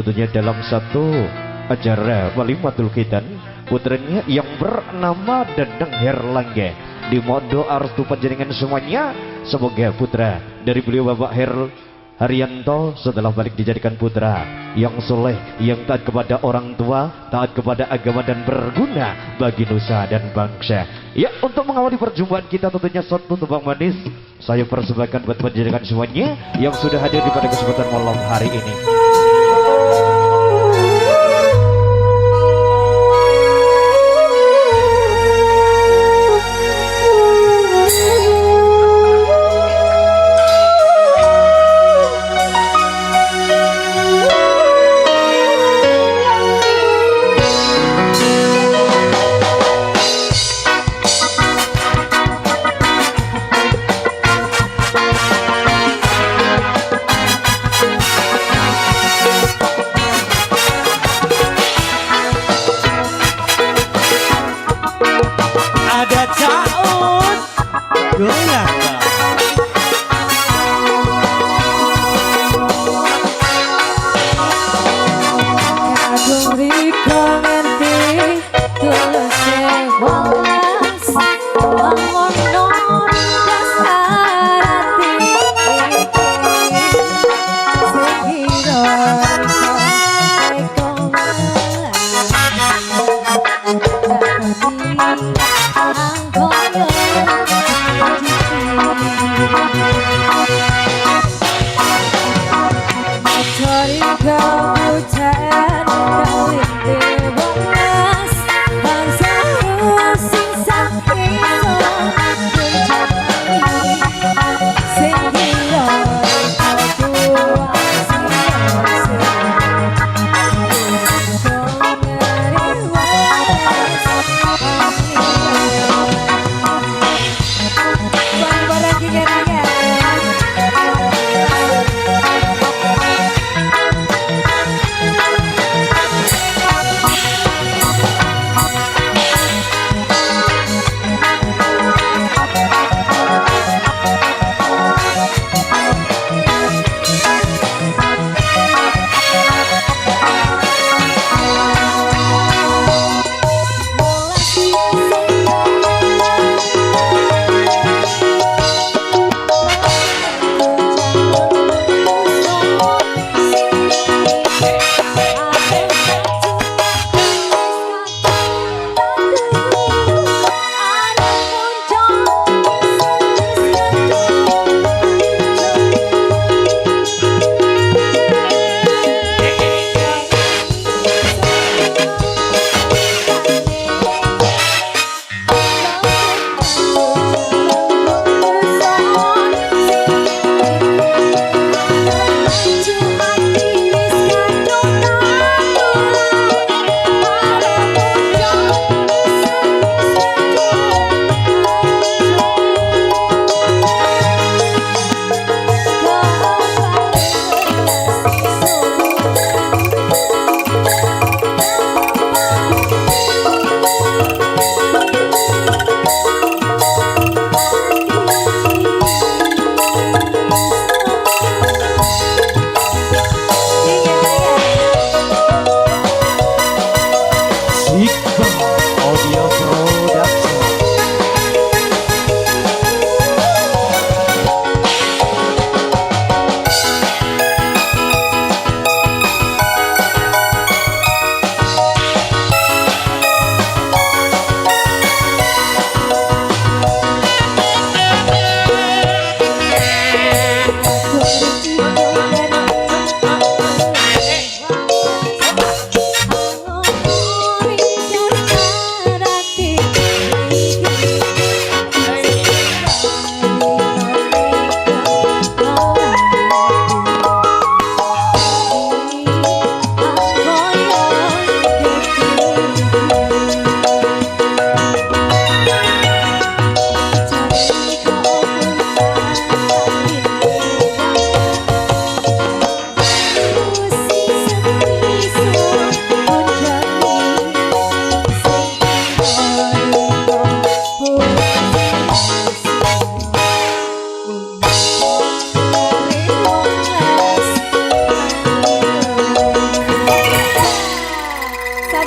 tentunya dalam satu acara Walimatul Khitan putranya yang bernama Dadang Herlangga. Dimohon restu panjenengan semuanya, semoga putra dari beliau Bapak Haryanto setelah balik dijadikan putra yang soleh, yang taat kepada orang tua, taat kepada agama dan berguna bagi nusa dan bangsa. Ya, untuk mengawali perjumpaan kita tentunya satu tebang manis saya persembahkan buat panjenengan semuanya yang sudah hadir di pada kesempatan malam hari ini.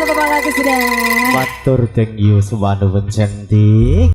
Bapak lagu sudah. Matur thank you Subhanu Bencentik.